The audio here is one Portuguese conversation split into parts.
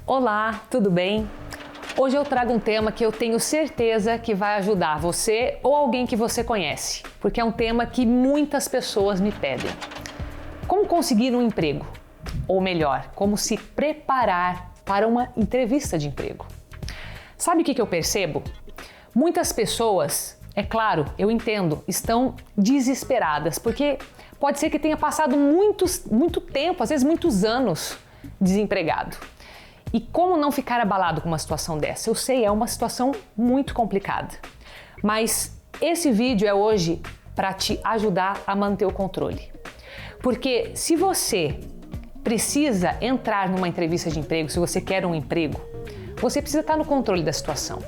Olá, tudo bem? Hoje eu trago um tema que eu tenho certeza que vai ajudar você ou alguém que você conhece, porque é um tema que muitas pessoas me pedem. Como conseguir um emprego? Ou melhor, como se preparar para uma entrevista de emprego? Sabe o que eu percebo? Muitas pessoas, é claro, eu entendo, estão desesperadas, porque pode ser que tenha passado muito tempo, às vezes muitos anos, desempregado. E como não ficar abalado com uma situação dessa? Eu sei, é uma situação muito complicada, mas esse vídeo é hoje para te ajudar a manter o controle. Porque se você precisa entrar numa entrevista de emprego, se você quer um emprego, você precisa estar no controle da situação.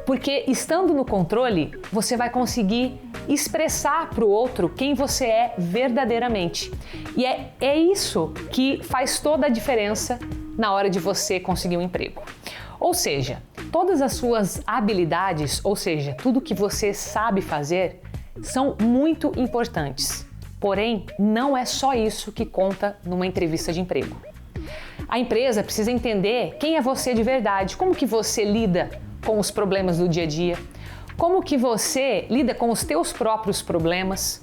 Porque estando no controle, você vai conseguir expressar para o outro quem você é verdadeiramente. E é isso que faz toda a diferença na hora de você conseguir um emprego. Ou seja, todas as suas habilidades, ou seja, tudo que você sabe fazer, são muito importantes. Porém, não é só isso que conta numa entrevista de emprego. A empresa precisa entender quem é você de verdade, como que você lida com os problemas do dia a dia, como que você lida com os teus próprios problemas,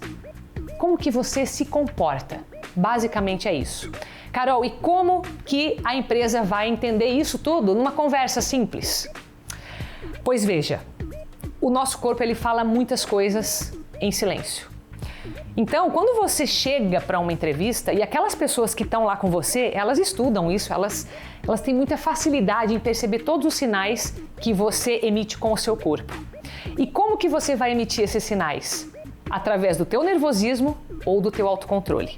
como que você se comporta. Basicamente é isso. Carol, e como que a empresa vai entender isso tudo numa conversa simples? Pois veja, o nosso corpo ele fala muitas coisas em silêncio. Então, quando você chega para uma entrevista e aquelas pessoas que estão lá com você, elas estudam isso, elas têm muita facilidade em perceber todos os sinais que você emite com o seu corpo. E como que você vai emitir esses sinais? Através do teu nervosismo ou do teu autocontrole.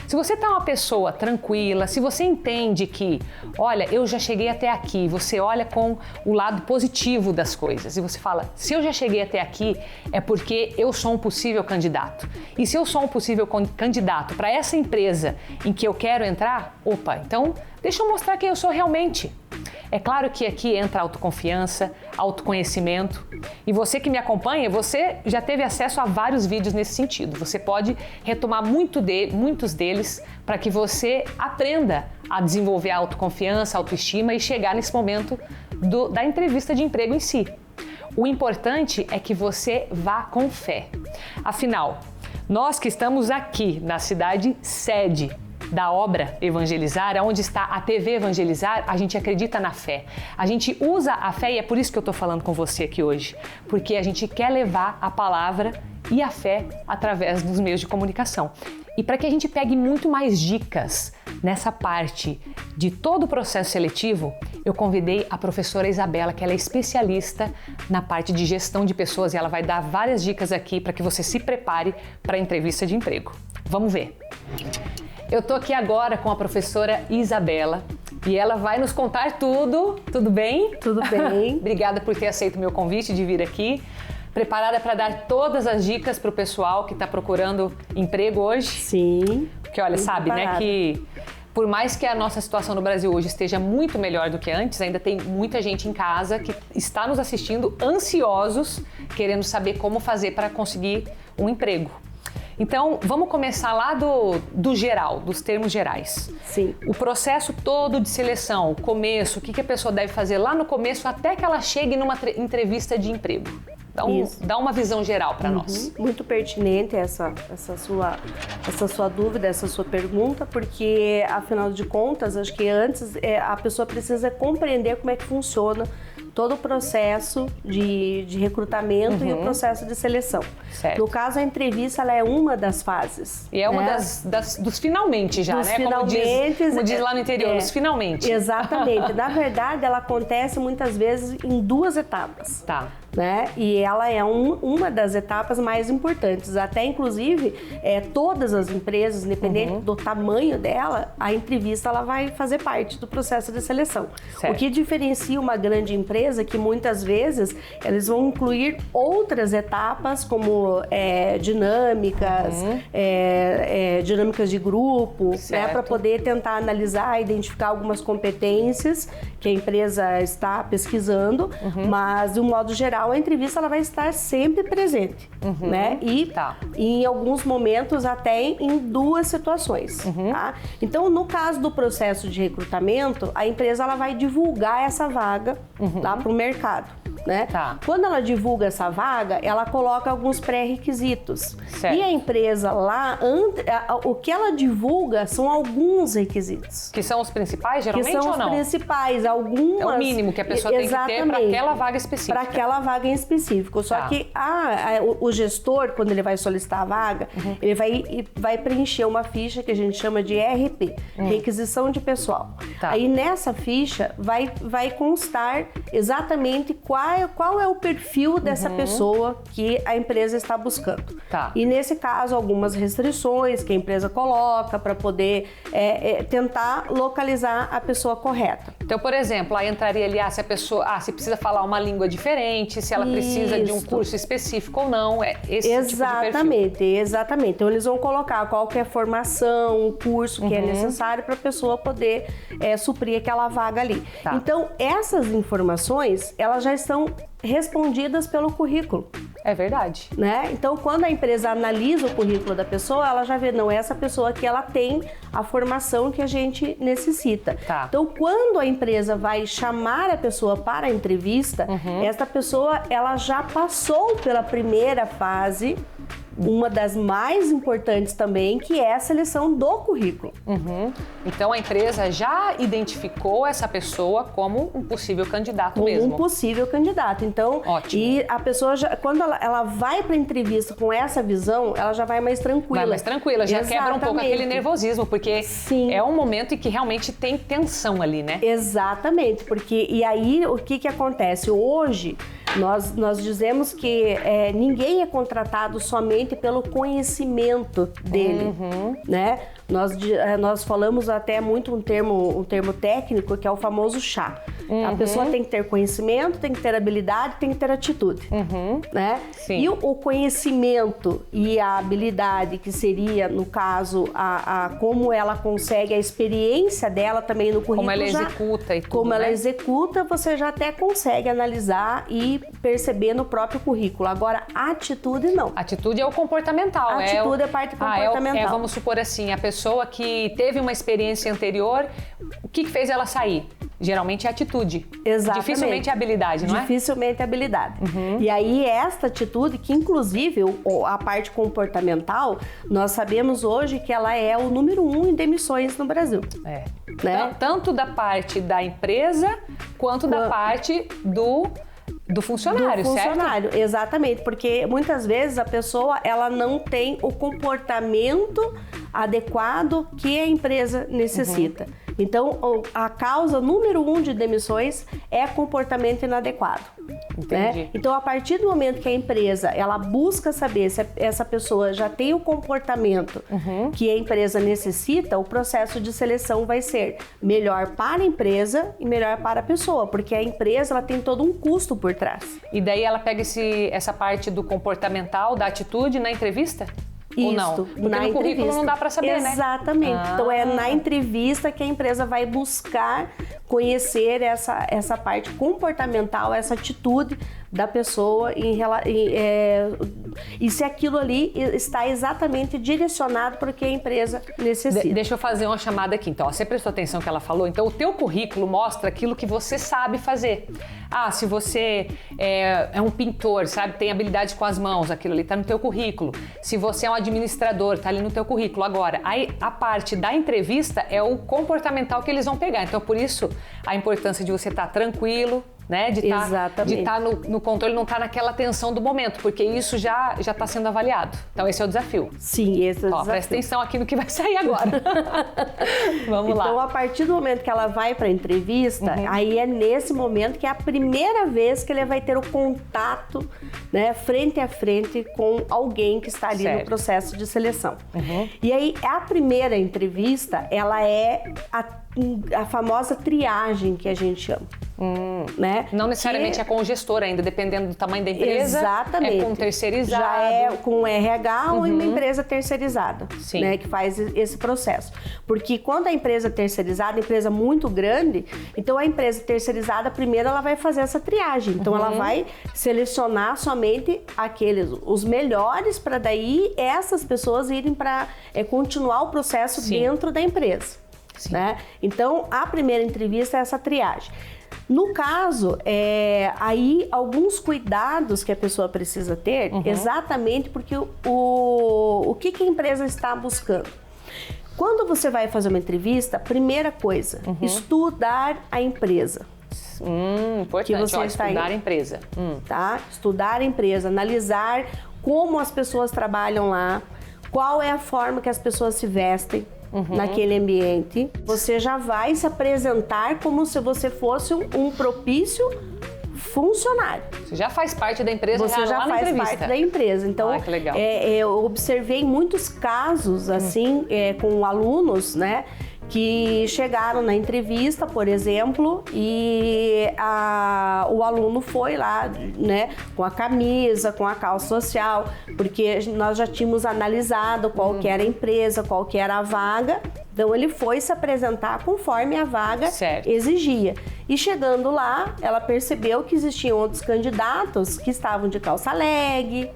Se você está uma pessoa tranquila, se você entende que, olha, eu já cheguei até aqui, você olha com o lado positivo das coisas e você fala, se eu já cheguei até aqui é porque eu sou um possível candidato. E se eu sou um possível candidato para essa empresa em que eu quero entrar, opa, então deixa eu mostrar quem eu sou realmente. É claro que aqui entra autoconfiança, autoconhecimento. E você que me acompanha, você já teve acesso a vários vídeos nesse sentido. Você pode retomar muitos deles para que você aprenda a desenvolver a autoconfiança, a autoestima e chegar nesse momento da entrevista de emprego em si. O importante é que você vá com fé. Afinal, nós que estamos aqui na cidade sede da obra Evangelizar, onde está a TV Evangelizar, a gente acredita na fé. A gente usa a fé e é por isso que eu estou falando com você aqui hoje, porque a gente quer levar a palavra e a fé através dos meios de comunicação. E para que a gente pegue muito mais dicas nessa parte de todo o processo seletivo, eu convidei a professora Isabela, que ela é especialista na parte de gestão de pessoas e ela vai dar várias dicas aqui para que você se prepare para a entrevista de emprego. Vamos ver! Eu tô aqui agora com a professora Isabela e ela vai nos contar tudo. Tudo bem? Tudo bem. Obrigada por ter aceito o meu convite de vir aqui. Preparada para dar todas as dicas para o pessoal que está procurando emprego hoje? Sim. Porque olha, sabe, né, que por mais que a nossa situação no Brasil hoje esteja muito melhor do que antes, ainda tem muita gente em casa que está nos assistindo ansiosos, querendo saber como fazer para conseguir um emprego. Então, vamos começar lá do geral, dos termos gerais. Sim. O processo todo de seleção, o começo, o que a pessoa deve fazer lá no começo até que ela chegue numa entrevista de emprego. Dá uma visão geral para nós. Muito pertinente essa sua dúvida, essa sua pergunta, porque, afinal de contas, acho que antes a pessoa precisa compreender como é que funciona todo o processo de recrutamento e o processo de seleção. Certo. No caso, a entrevista ela é uma das fases. E é uma dos finalmente já, dos né? Finalmente, como diz lá no interior, os finalmente. Exatamente. Na verdade, ela acontece muitas vezes em duas etapas. Tá. Né? E ela é uma das etapas mais importantes. Até, inclusive, todas as empresas, independente do tamanho dela, a entrevista ela vai fazer parte do processo de seleção. Certo. O que diferencia uma grande empresa é que, muitas vezes, eles vão incluir outras etapas, como dinâmicas, dinâmicas de grupo, né? Para poder tentar analisar, identificar algumas competências que a empresa está pesquisando, mas, de um modo geral, a entrevista ela vai estar sempre presente, né? E em alguns momentos até em duas situações, tá? Então, no caso do processo de recrutamento, a empresa ela vai divulgar essa vaga lá para o mercado, né? Quando ela divulga essa vaga, ela coloca alguns pré-requisitos. E a empresa lá, o que ela divulga são alguns requisitos. Que são os principais, geralmente, ou não? Que são os principais, algumas... É o mínimo que a pessoa tem que ter para aquela vaga específica. Para aquela vaga em específico. Só que o gestor, quando ele vai solicitar a vaga, ele vai preencher uma ficha que a gente chama de RP, Requisição de Pessoal. Aí nessa ficha vai constar exatamente qual é o perfil dessa pessoa que a empresa está buscando. E nesse caso, algumas restrições que a empresa coloca para poder tentar localizar a pessoa correta. Então, por exemplo, aí entraria ali se a pessoa se precisa falar uma língua diferente, se ela precisa de um curso específico ou não, esse tipo de perfil. Exatamente. Então, eles vão colocar qual que é a formação, o curso que é necessário para a pessoa poder suprir aquela vaga ali. Então, essas informações, elas já estão respondidas pelo currículo. É verdade. Né? Então, quando a empresa analisa o currículo da pessoa, ela já vê, não, essa pessoa aqui, ela tem a formação que a gente necessita. Então, quando a empresa vai chamar a pessoa para a entrevista, essa pessoa, ela já passou pela primeira fase, uma das mais importantes também, que é a seleção do currículo. Então, a empresa já identificou essa pessoa como um possível candidato mesmo. Um possível candidato. Então, e a pessoa, quando ela vai para a entrevista com essa visão, ela já vai mais tranquila. Vai mais tranquila, já quebra um pouco aquele nervosismo, porque é um momento em que realmente tem tensão ali, né? Exatamente, porque e aí o que acontece? Hoje, nós dizemos que ninguém é contratado somente pelo conhecimento dele, né? Nós falamos até muito um termo técnico que é o famoso chá. A pessoa tem que ter conhecimento, tem que ter habilidade, tem que ter atitude, né? E o conhecimento e a habilidade, que seria, no caso, como ela consegue, a experiência dela também no currículo. Como ela executa e tudo, como ela executa, você já até consegue analisar e perceber no próprio currículo. Agora, a atitude não. Atitude é o comportamental. A atitude é parte comportamental. Vamos supor assim, a pessoa que teve uma experiência anterior, o que fez ela sair? Geralmente é atitude. Exatamente. Dificilmente é habilidade, não é? Dificilmente é habilidade. E aí, esta atitude, que inclusive a parte comportamental, nós sabemos hoje que ela é o número 1 em demissões no Brasil. Né? Tanto da parte da empresa, quanto da parte do funcionário, certo? Exatamente, porque muitas vezes a pessoa ela não tem o comportamento adequado que a empresa necessita. Então, a causa número 1 de demissões é comportamento inadequado. Né? Então, a partir do momento que a empresa ela busca saber se essa pessoa já tem o comportamento que a empresa necessita, o processo de seleção vai ser melhor para a empresa e melhor para a pessoa, porque a empresa ela tem todo um custo por trás. E daí ela pega essa parte do comportamental, da atitude na entrevista? Ou não? Porque no currículo não dá para saber, né? Exatamente. Então é na entrevista que a empresa vai buscar conhecer essa parte comportamental, essa atitude da pessoa e se aquilo ali está exatamente direcionado para o que a empresa necessita. Deixa eu fazer uma chamada aqui. Então, você prestou atenção no que ela falou? Então, o teu currículo mostra aquilo que você sabe fazer. Se você é um pintor, sabe, tem habilidade com as mãos, aquilo ali está no teu currículo. Se você é um administrador, está ali no teu currículo. Agora, aí a parte da entrevista é o comportamental que eles vão pegar. Então, por isso, a importância de você estar tranquilo, né? De estar no controle, não estar naquela tensão do momento, porque isso já está sendo avaliado. Então, esse é o desafio. Sim, esse é o desafio. Presta atenção aqui no que vai sair agora. Vamos lá. Então, a partir do momento que ela vai para a entrevista, aí é nesse momento que é a primeira vez que ele vai ter o contato, né, frente a frente com alguém que está ali no processo de seleção. E aí, a primeira entrevista, ela é a famosa triagem que a gente chama. Né? Não necessariamente é com o gestor ainda, dependendo do tamanho da empresa. Exatamente. É com terceirizado. Já é com RH ou em uma empresa terceirizada, né, que faz esse processo. Porque quando a empresa é terceirizada, empresa muito grande, então a empresa terceirizada, primeiro ela vai fazer essa triagem. Então ela vai selecionar somente os melhores para daí essas pessoas irem para continuar o processo dentro da empresa. Né? Então a primeira entrevista é essa triagem. No caso, aí alguns cuidados que a pessoa precisa ter, exatamente porque o que a empresa está buscando. Quando você vai fazer uma entrevista, primeira coisa, estudar a empresa. Importante, estudar a empresa. Tá? Estudar a empresa, analisar como as pessoas trabalham lá, qual é a forma que as pessoas se vestem. Naquele ambiente, você já vai se apresentar como se você fosse um propício funcionário. Você já faz parte da empresa, você já faz parte da empresa. Então, que legal. Eu observei muitos casos assim com alunos, né? Que chegaram na entrevista, por exemplo, e o aluno foi lá, né, com a camisa, com a calça social, porque nós já tínhamos analisado qual que era a empresa, qual que era a vaga, então ele foi se apresentar conforme a vaga exigia. E chegando lá, ela percebeu que existiam outros candidatos que estavam de calça leg,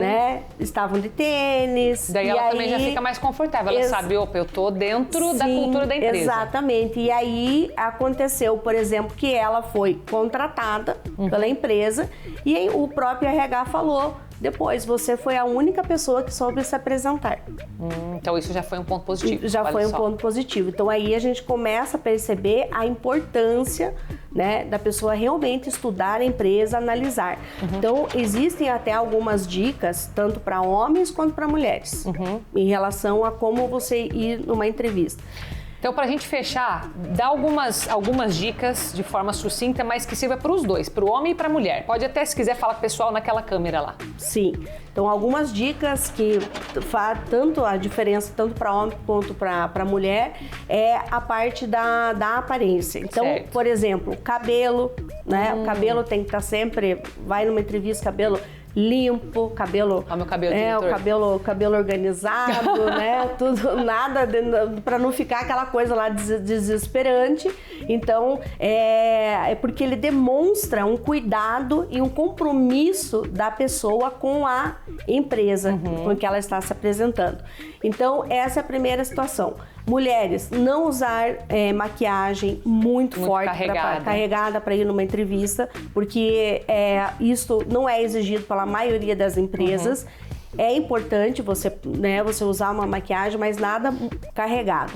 né, estavam de tênis. Daí ela também já fica mais confortável, ela sabe, opa, eu tô dentro da cultura da empresa. Exatamente, e aí aconteceu, por exemplo, que ela foi contratada pela empresa e aí o próprio RH falou, depois, você foi a única pessoa que soube se apresentar. Então isso já foi um ponto positivo. Já foi um ponto positivo. Então aí a gente começa a perceber a importância, né, da pessoa realmente estudar a empresa, analisar. Então existem até algumas dicas, tanto para homens quanto para mulheres, em relação a como você ir numa entrevista. Então, para a gente fechar, dá algumas dicas de forma sucinta, mas que sirva para os dois, para o homem e para a mulher. Pode até, se quiser, falar com o pessoal naquela câmera lá. Sim. Então, algumas dicas que faz tanto a diferença, tanto para homem quanto para mulher, é a parte da aparência. Então, por exemplo, cabelo, né? O cabelo tem que estar sempre, vai numa entrevista, cabelo limpo, cabelo, meu cabelo, o cabelo organizado, né? Tudo, nada para não ficar aquela coisa lá desesperante. Então, é porque ele demonstra um cuidado e um compromisso da pessoa com a empresa com que ela está se apresentando. Então, essa é a primeira situação. Mulheres, não usar maquiagem muito forte, carregada para ir numa entrevista, porque isso não é exigido pela maioria das empresas. É importante você usar uma maquiagem, mas nada carregado.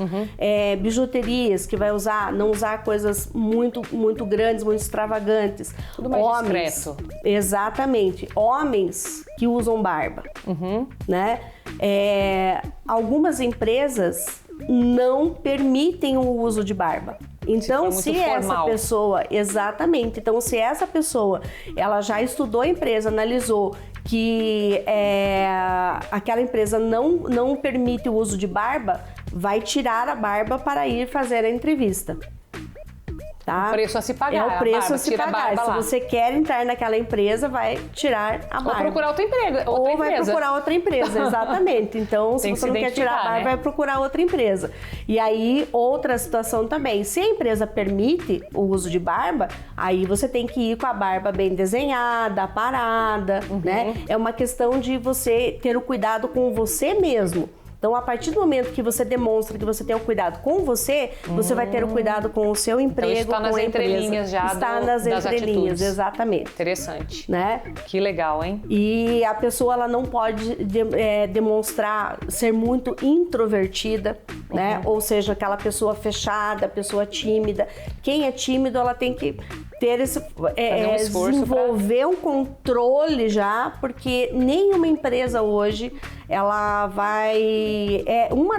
Bijuterias que vai usar, não usar coisas muito, muito grandes, muito extravagantes. Tudo mais discreto. Exatamente. Homens que usam barba, né? Algumas empresas não permitem o uso de barba. Então, se essa pessoa, exatamente, então se essa pessoa, ela já estudou a empresa, analisou que aquela empresa não permite o uso de barba, vai tirar a barba para ir fazer a entrevista. Tá? O preço a se pagar. É o preço a se pagar. Se lá. você quer entrar naquela empresa, vai tirar a barba. Ou procurar outra empresa. Ou vai procurar outra empresa, exatamente. Então, se você não quer tirar a barba, vai procurar outra empresa. E aí, outra situação também. Se a empresa permite o uso de barba, aí você tem que ir com a barba bem desenhada, aparada, né? É uma questão de você ter o cuidado com você mesmo. Então, a partir do momento que você demonstra que você tem o cuidado com você, você vai ter o cuidado com o seu emprego, então, está com nas a entrelinhas empresa. já Está nas entrelinhas, exatamente. Interessante. Né? Que legal, hein? E a pessoa, ela não pode demonstrar ser muito introvertida, né? Ou seja, aquela pessoa fechada, pessoa tímida. Quem é tímido, ela tem que ter esse desenvolver um controle já, porque nenhuma empresa hoje ela vai uma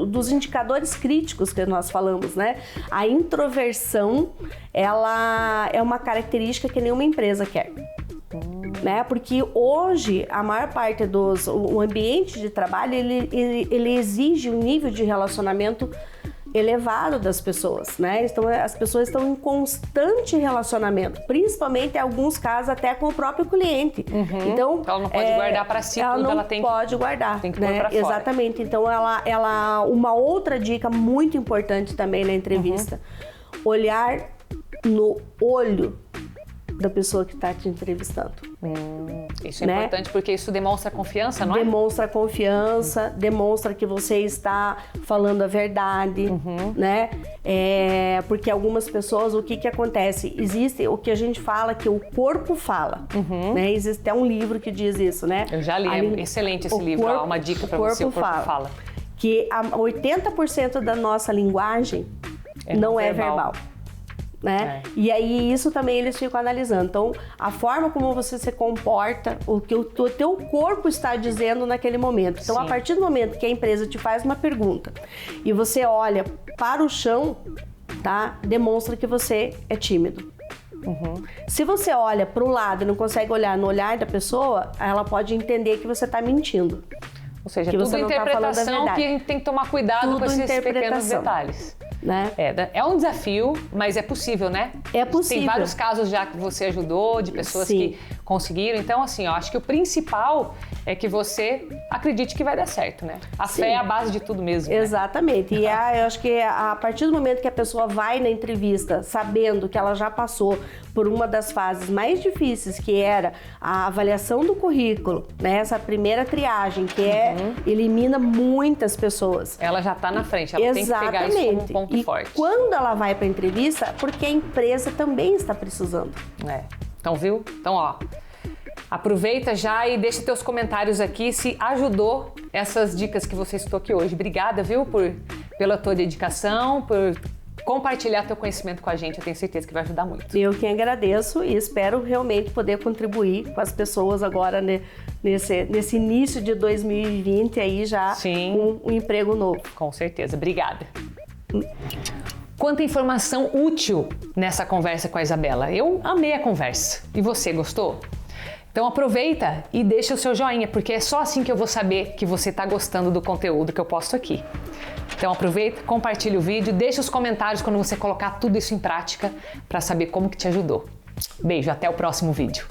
dos indicadores críticos que nós falamos, né? A introversão, ela é uma característica que nenhuma empresa quer. Né? Porque hoje a maior parte o ambiente de trabalho ele exige um nível de relacionamento elevado das pessoas, né? Então, as pessoas estão em constante relacionamento, principalmente em alguns casos até com o próprio cliente. Então, ela não pode guardar para si tudo, ela tem pode guardar, tem que né? pôr pra fora. Exatamente. Então, uma outra dica muito importante também na entrevista, olhar no olho da pessoa que está te entrevistando. Isso é importante porque isso demonstra confiança, não é? Demonstra confiança, demonstra que você está falando a verdade, né? Porque algumas pessoas, o que acontece? Existe o que a gente fala que o corpo fala, né? Existe até um livro que diz isso, né? Eu já li, é excelente esse livro, ó, uma dica para você, o corpo fala. Que 80% da nossa linguagem não é verbal. Né? E aí isso também eles ficam analisando. Então, a forma como você se comporta, o que o teu corpo está dizendo naquele momento. Então, a partir do momento que a empresa te faz uma pergunta e você olha para o chão, tá? Demonstra que você é tímido. Se você olha para o lado e não consegue olhar no olhar da pessoa, ela pode entender que você está mentindo. Ou seja, que tudo interpretação que a gente tem que tomar cuidado com esses pequenos detalhes. Né? É um desafio, mas é possível, né? É possível. Tem vários casos já que você ajudou, de pessoas que conseguiram. Então, assim, eu acho que o principal é que você acredite que vai dar certo, né? A fé é a base de tudo mesmo. Exatamente. Né? E eu acho que a partir do momento que a pessoa vai na entrevista sabendo que ela já passou por uma das fases mais difíceis, que era a avaliação do currículo, né? Essa primeira triagem, que elimina muitas pessoas. Ela já está na frente, ela tem que pegar isso como um ponto forte. E quando ela vai para a entrevista, porque a empresa também está precisando. Então, viu? Então, ó, aproveita já e deixa teus comentários aqui se ajudou essas dicas que você citou aqui hoje. Obrigada, viu, pela tua dedicação, por compartilhar teu conhecimento com a gente. Eu tenho certeza que vai ajudar muito. Eu que agradeço e espero realmente poder contribuir com as pessoas agora nesse início de 2020 aí já com um emprego novo. Com certeza. Obrigada. Quanta informação útil nessa conversa com a Isabela. Eu amei a conversa. E você, gostou? Então aproveita e deixa o seu joinha, porque é só assim que eu vou saber que você está gostando do conteúdo que eu posto aqui. Então aproveita, compartilha o vídeo, deixa os comentários quando você colocar tudo isso em prática para saber como que te ajudou. Beijo, até o próximo vídeo.